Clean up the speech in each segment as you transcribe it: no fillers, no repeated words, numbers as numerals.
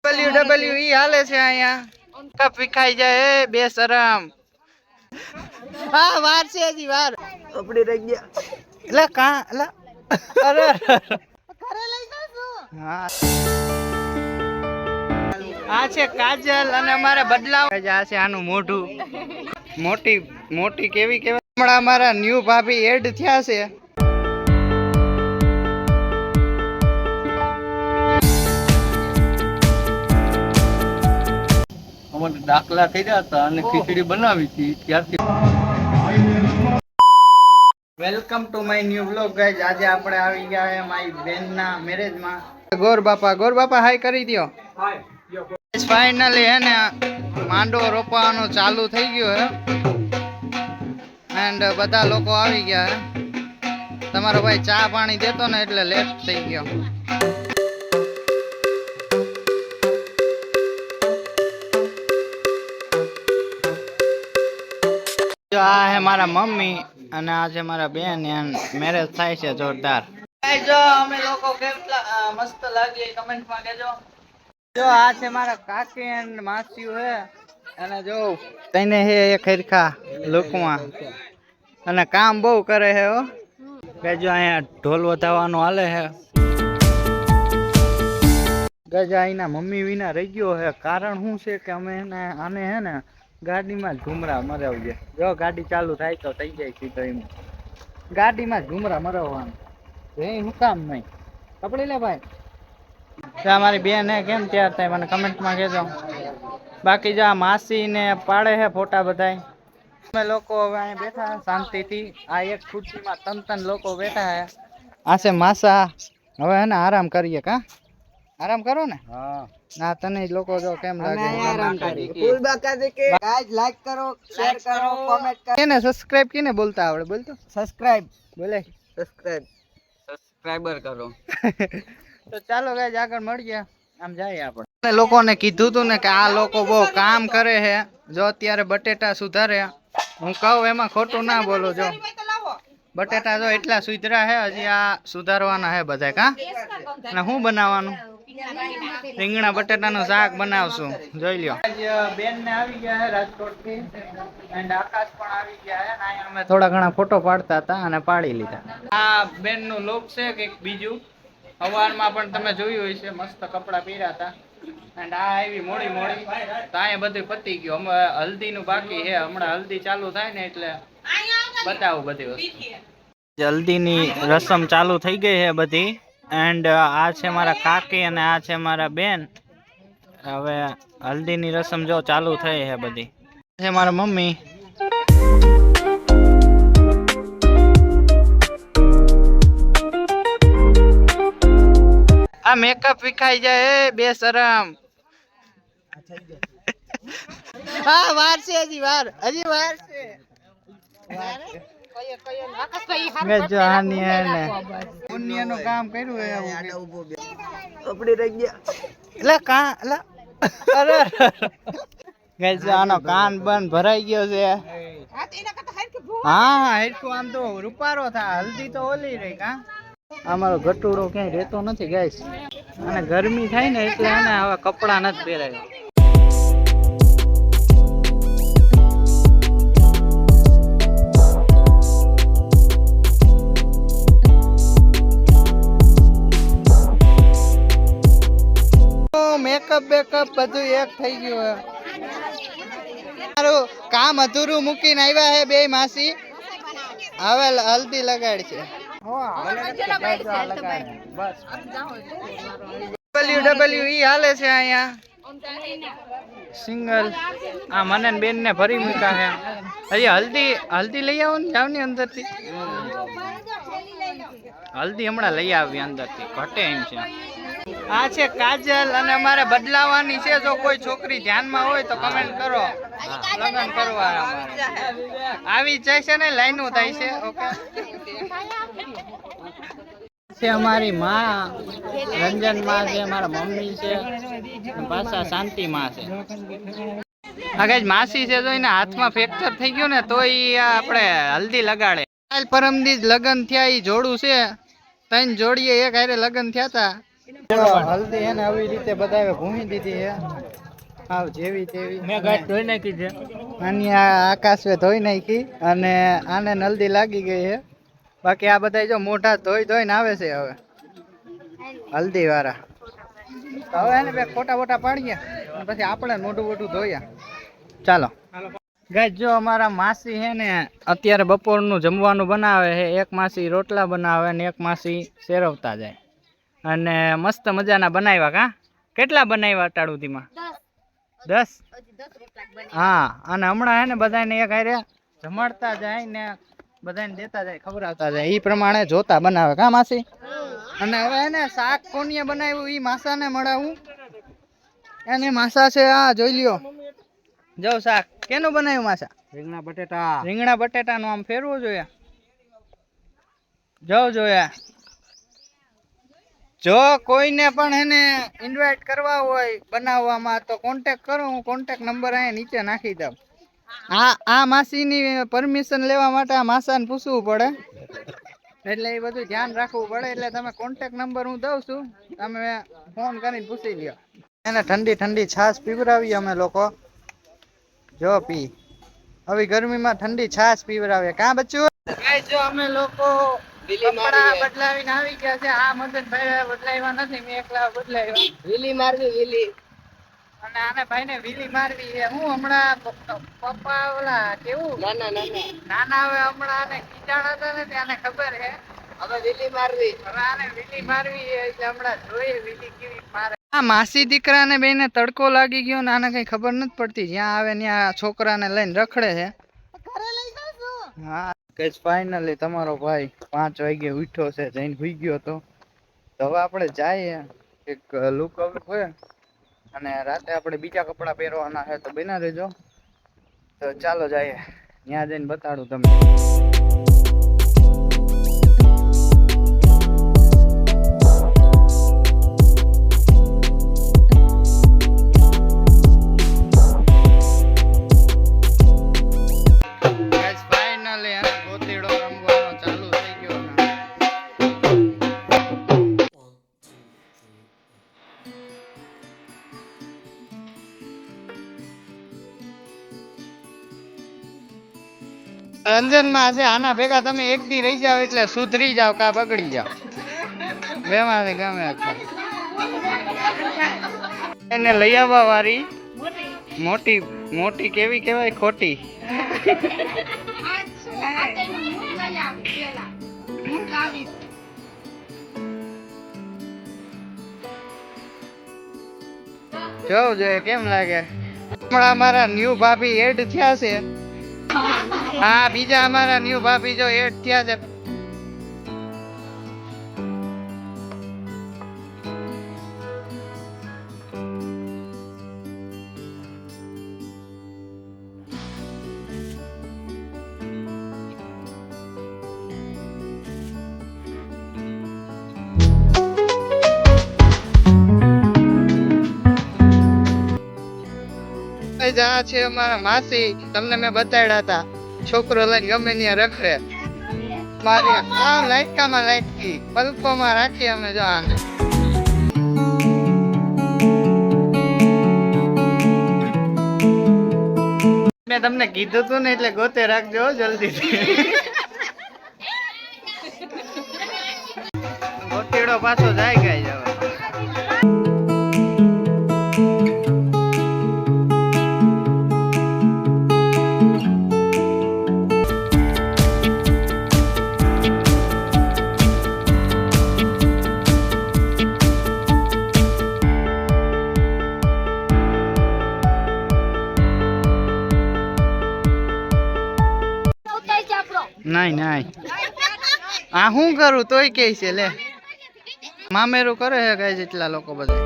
WWE હાલે છે અહીંયા. કપ વિખાઈ જાય એ બેશરમ. હા વાર છે હજી વાર. આપડી રહી ગયા. એટલે કા એટલે અરે ઘરે લઈ જાશું. હા આ છે કાજલ અને અમારે બદલાવ આ છે આનું મોઢું. મોટી મોટી કેવી કેવી હમણાં અમારા ન્યુ ભાભી એડ થયા છે. અમારે દાખલા કર્યા હતા અને ખીચડી બનાવી હતી ત્યારથી. Welcome to my new vlog guys. આજે આપણે આવી ગયા છે મારી બેનના મેરેજમાં. ગોર બાપા હાય કરી દયો. ફાઇનલી હે ને માંડવો રોપવાનું ચાલુ થઈ ગયું હે એન્ડ બધા લોકો આવી ગયા હે. તમારો ભાઈ ચા પાણી દેતો ને એટલે લેટ થઈ ગયો. જો આ હે મારા મમ્મી અને આ છે મારા બેન. મેરેજ થાય છે જોરદાર. જો અમે લોકો કેટલા મસ્ત લાગીએ કમેન્ટમાં કહેજો. જો આ છે મારા કાકી અને માસીઓ હે અને જો તઈને હે એક હરખા લુકમાં અને કામ બહુ કરે છે હો. ગજો અહીંયા ઢોલ વધાવવાનું હાલે છે. ગજા અહીંના મમ્મી વિના રહી ગયો છે. કારણ શું છે કે અમે એને આને હે ને ગાડીમાં ઝુમરા મરાવીએ. જો ગાડી ચાલુ થાય તો થઈ જાય સીધો એમ. ગાડીમાં ઝુમરા મરાવવાનું એ શું કામ નહીં. કપડી લે ભાઈ. મારી બેન હે કેમ તૈયાર થાય મને કમેન્ટમાં કહેજો. બાકી જો આ માસી ને પાડે છે ફોટા બધાય. અમે લોકો હવે અહીંયા બેઠા શાંતિથી. આ એક ખુરશીમાં ત્રણ લોકો બેઠા હે. આ છે માસા. હવે હે ને આરામ કરીએ. કા આરામ કરો ને. હા ના તને લોકો જો કેમ લાગે. આરામ કરી ફૂલ બાકા કે ગાઈસ લાઈક કરો, શેર કરો, કોમેન્ટ કરો. કેને સબસ્ક્રાઇબ કેને બોલતા આવડે? બોલ તો સબસ્ક્રાઇબ બોલે. સબસ્ક્રાઇબર કરો. તો ચાલો ગાઈસ આગળ મળીએ. આમ જાય આપણે. લોકોને કીધું તું ને કે આ લોકો બહુ કામ કરે છે. જો અત્યારે બટેટા સુધારે. હું કહું એમાં ખોટું ના બોલો. જો બટેટા જો એટલા સુધરા છે હજી આ સુધારવાના છે બધા. કા અને શું બનાવવાનું? રીંગણા બટેટાનું શાક બનાવશું. જોઈ લ્યો. બેન ને આવી ગયા છે રાજકોટ થી એન્ડ આકાશ પણ આવી ગયા છે. અહીંયા અમે થોડા ઘણા ફોટો પાડતા હતા અને પાડી લીધા. આ બેન નું લુક છે કે બીજું. સવારમાં પણ તમે જોયું હશે મસ્ત કપડા પહેર્યા હતા એન્ડ આ આવી મોડી તો અહીંયા બધું પતી ગયું. અમે હલ્દી નું બાકી છે. હમણાં હલ્દી ચાલુ થાય ને એટલે બતાવું બધી વસ્તુ. હલ્દી ની રસમ ચાલુ થઈ ગઈ છે બધી. એન્ડ આ છે મારા કાકી અને આ છે મારા બેન. હવે હલ્દી ની રસમ જો ચાલુ થઈ છે બધી. છે મારા મમ્મી. આ મેકઅપ વિખાઈ જાય એ બેશરમ. હા વાર છે હજી વાર છે. કામ કર્યું આપડી રહી ગયા. એટલે કા એટલે અરે આનો કાન બંધ ભરાઈ ગયો છે. હા હેરકું આમ તો રૂપારો થાય. હલ્દી તો ઓલી રહી. કા અમારો ગટુડો ક્યાંય રહેતો નથી ગાઈસ. અને ગરમી થાય ને એટલે એને હવે કપડા નથી પહેરાય. મેકઅપ બેકઅપ બધું એક થઈ ગયું. મારું કામ અધૂરું મૂકીને આવ્યા છે બે માસી. હવે હલ્દી લગાડ છે. WWE હાલે છે અહીંયા. સિંગલ આ મને બેન ને ભરી મૂક્યા છે. હજી હલ્દી લઈ આવો ને જાવ ની અંદર થી. હલ્દી હમણાં લઈ આવી અંદર થી. ઘટે એમ છે. આ છે કાજલ અને અમારે બદલાવાની છે. જો કોઈ છોકરી ધ્યાનમાં હોય તો કમેન્ટ કરો. લગ્ન કરવા આવી જાય છે ને લાઈનો થાય છે. ઓકે છે અમારી માં રંજન માં છે. મારા મમ્મી છે. પાછા શાંતિ માં છે. આ કઈ માસી છે. જો એના હાથમાં ફ્રેક્ચર થઈ ગયું ને તો એ આપણે હલ્દી લગાડે. કાલ પરમદી લગ્ન થયા. એ જોડું છે. ત્રણ જોડીએ એક હારે લગ્ન થયા હતા હલ્દી હે ને આવી રીતે બધાએ ભૂમી દીધી હે હાવ જેવી તેવી મેં ગાય ધોઈ નાખી છે. આની આ આકાશે ધોઈ નાખી અને આને નલ્દી લાગી ગઈ છે. બાકી આ બધા જો મોઢા ધોઈને આવે છે હવે હલ્દી વાળા. તો હવે એને બે ફોટા બોટા પાડીએ અને પછી આપણે મોઢું બોઢું ધોયા. ચાલો ગાય જો અમારા માસી હે ને અત્યારે બપોરનું જમવાનું બનાવે છે. એક માસી રોટલા બનાવે ને એક માસી શેરવતા જાય અને મસ્ત મજાના બનાવ્યા. કા કેટલા બનાવ્યા અટાડુધીમાં? 10. હા અને હમણાં હે ને બધાને એક હારે જમાડતા જાય ને બધાને દેતા જાય ખવડાવતા જાય એ પ્રમાણે જોતા બનાવે. કા માસી? અને હવે એને શાક કોનીએ બનાવ્યું એ માસાને મળાવું. એને માસા છે આ જોઈ લ્યો. જો શાક કેનું બનાવ્યું માસા? રીંગણા બટેટા. રીંગણા બટેટાનું આમ ફેરવું જોઈએ. જોયા જો કોઈને પણ એને ઇન્વાઇટ કરવા હોય બનાવવામાં તો કોન્ટેક કરો. હું કોન્ટેક નંબર અહીંયા નીચે નાખી દઉં. આ માસીની પરમિશન લેવા માટે આ માસાને પૂછવું પડે એટલે એ બધું ધ્યાન રાખવું પડે. એટલે તમે કોન્ટેક નંબર હું દઉં છું, તમે ફોન કરીને પૂછી લ્યો. એને ઠંડી ઠંડી છાશ પીવરાવી અમે લોકો. જો પી હવે ગરમીમાં ઠંડી છાશ પીવરાવે. કાં બચ્ચું? જો અમે લોકો કપડા બદલાવીને આવી ગયા છે. આ મદનભાઈ બદલાવ્યા નથી, મેં એકલા બદલાવ્યા. વીલી મારવી વીલી. અને આને ભાઈને વીલી મારવી છે. હું હમણાં પપ્પા ઓલા કેવું નાના હવે હમણાં આને કીટાણા હતા ને તેને ખબર છે હવે વીલી મારવી. હવે આને વીલી મારવી છે એટલે હમણાં જોઈએ વીલી કેવી મારે. આ માસી દીકરાને બેને તડકો લાગી ગયો ને આને કઈ ખબર નથી પડતી. જ્યાં આવે ત્યાં છોકરાને લઈને રખડે છે. હા કઈ ફાઇનલી તમારો ભાઈ 5 વાગે ઉઠ્યો છે, જઈને સુઈ ગયો તો હવે આપણે જઈએ એક લુક હોય અને રાતે આપણે બીજા કપડા પહેરવાના છે તો બના રહેજો. તો ચાલો જઈએ, ત્યાં જઈને બતાડું તમને. રંજન માં છે આના ભેગા તમે એક દી રહી જાવ એટલે સુધરી જાવ કા બગડી જાવ. બેમાં ગમે એને લઈ આવવા વાળી મોટી મોટી કેવી કેવાય ખોટી. જોવું જોઈએ કેમ લાગે. હમણાં અમારા ન્યુ ભાભી એડ થયા છે. હા બીજા અમારા ન્યુ ભાભી જો એડ થયા છે. આ છે અમારા માસી, તમને મેં બતાડ્યા હતા. છોકરો લઈને ગમે ત્યાં રખડે. મારી આમ લાઈટકામાં લાઈટકી પલ્પોમાં રાખી અમે જો આને. મેં તમને કીધું તું ને એટલે ગોતે રાખજો જલ્દીથી. ગોતીડો પાછો જાય ગાય જવા. નહીં આ શું કરું તોય કે છે લે મામેરું કરે છે કઈ જેટલા લોકો બધા.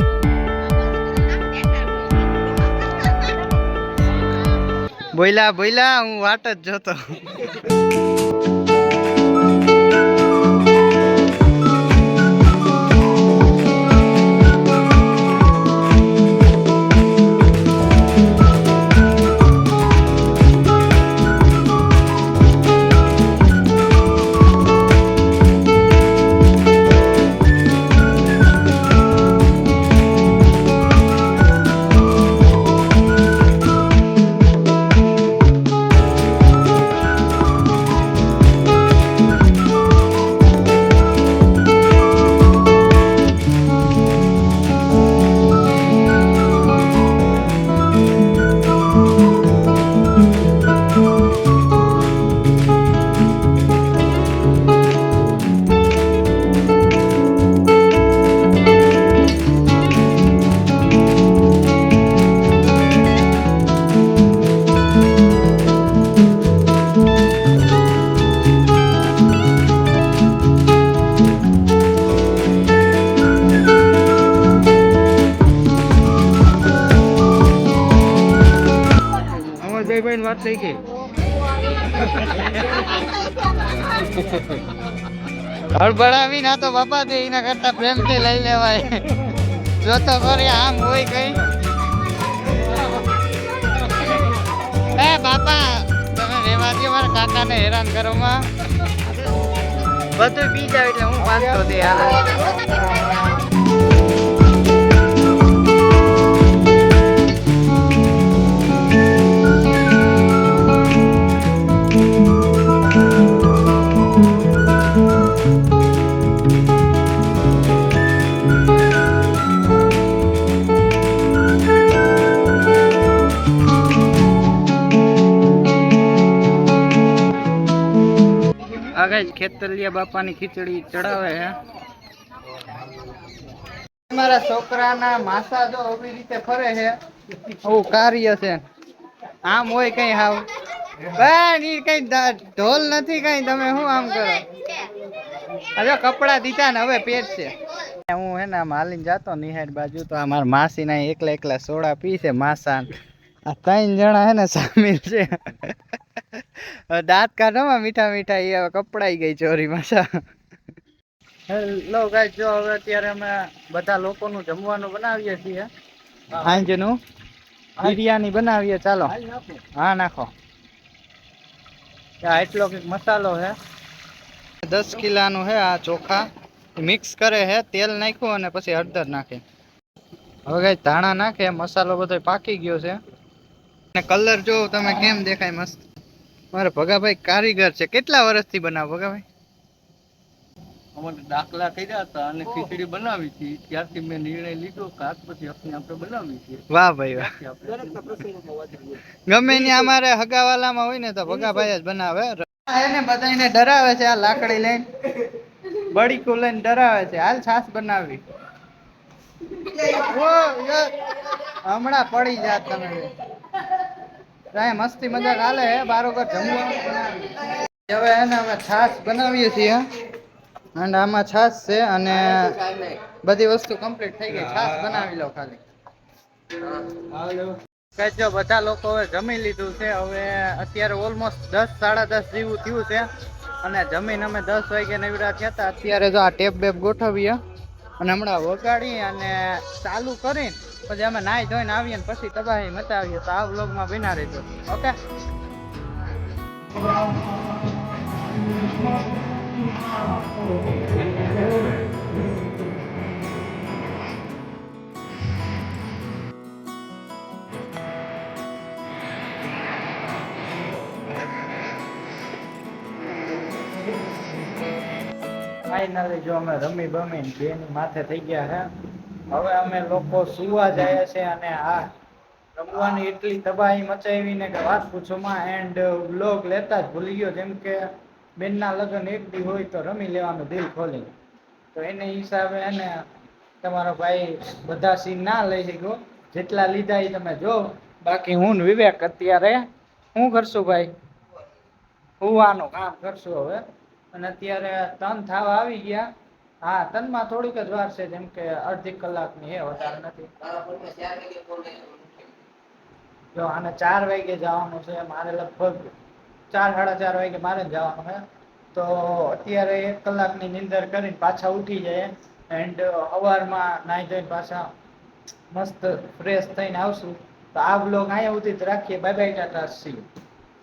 બોલ્યા હું વાટ જ જોતો. ભાઈ વાત થઈ ગઈ. હળબડાવી ના તો બાપા દે એના કરતા પ્રેમથી લઈ લેવાય. જો તો કરી આમ હોય કઈ. એ બાપા તમે રેવા દો મારા કાકાને હેરાન કરો માં. બધું પી જાવ એટલે હું પાછો દે હાલો. આગળ ખેતલિયા બાપાની ખીચડી ચડાવે છે. મારા છોકરાના માસા જો આવી રીતે ફરે છે. આવું કાર્ય છે. આમ હોય કઈ હાવ કઈ ઢોલ નથી કઈ તમે શું આમ કરો. હવે કપડા દીધા ને હવે પેટ છે. હું હે ને આમ હાલીને જાતો નિહાળ બાજુ તો આ મારા માસી ના એકલા એકલા સોડા પી છે માસા. આ 3 જણા હે ને સામેલ છે. દાંત કાઢવામાં મીઠા મીઠા એ હવે કપડાઈ ગઈ ચોરી માસા. હેલો ગાઈસ, જો હવે અત્યારે અમે બધા લોકોનું જમવાનું બનાવીએ છીએ. સાંજનું બિરયાની બનાવીએ. ચાલો હા નાખો. એટલો કંઈક મસાલો છે. 10 કિલાનું છે આ ચોખા. મિક્સ કરે છે. તેલ નાખ્યું અને પછી હળદર નાખે. હવે ગાઈસ ધાણા નાખે. મસાલો બધો પાકી ગયો છે. અને કલર જો તમે કેમ દેખાય મસ્ત. મારા ભગાભાઈ કારીગર છે. કેટલા વર્ષથી બનાવો ભગાભાઈ? અમારે દાખલા કર્યા હતા અને ખીચડી બનાવી હતી. ત્યારથી મેં નિર્ણય લીધો કે આજ પછી આપણે બનાવી છે. વાહ ભાઈ વાહ. ગમે ને અમારે હગાવાલામાં હોય ને તો ભગાભાઈ જ બનાવે. એને બધાને ડરાવે છે. આ લાકડી લઈને બળીકું લઈને ડરાવે છે. હાલ છાસ બનાવી. હમણાં પડી જાત તમે. મસ્તી મજાક હાલે હે. બારોબર જમવાનું બનાવી. હવે એને અમે છાસ બનાવીએ છીએ. અને આમાં છાસ છે અને બધી વસ્તુ કમ્પ્લીટ થઈ ગઈ. છાસ બનાવી લો ખાલી. કઈ જો બધા લોકો હવે જમી લીધું છે. હવે અત્યારે ઓલમોસ્ટ 10 સાડા 10 જેવું થયું છે. અને જમીન અમે 10 વાગે નવરા થયા હતા. અત્યારે જો આ ટેપ બેપ ગોઠવીએ અને હમણાં વગાડી અને ચાલુ કરીને પછી અમે નાઈ ધોઈને આવીએ ને પછી તબાહી મચાવીએ. તો આ વ્લોગમાં બિના રહેજો. ઓકે. ફાઇનલી જો અમે રમી બમી બેની માથે થઈ ગયા છે. હવે અમે લોકો સુવા જાય છે. અને આ રમવાની એટલી તબાહી મચાવીને કે વાત પૂછોમાં. એન્ડ વ્લોગ લેતા જ ભૂલી ગયો. જેમ કે બેનના લગ્ન એક દી હોય તો રમી લેવાનું દિલ ખોલી. તો એને હિસાબે એને તમારો ભાઈ બધા સીન ના લઈ શક્યો. જેટલા લીધા એ તમે જો. બાકી હું ને વિવેક અત્યારે શું કરશું ભાઈ? હુવાનું કામ કરશું હવે. અને અત્યારે 3 થાવા આવી ગયા. હા 3 માં થોડીક જ વાર છે. જેમ કે અડધી કલાકની હે, વધારે નથી. જો આને 4 વાગે જવાનું છે. મારે લગભગ 4 સાડા 4 વાગે મારે જવાનું છે. તો અત્યારે 1 કલાકની નિંદર કરીને પાછા ઉઠી જાય. એન્ડ સવારમાં નાઈ ધોઈને પાછા મસ્ત ફ્રેશ થઈને આવશું. તો આ બ્લોગ અહીંયા સુધી જ રાખીએ. Bye bye, Tata, C you.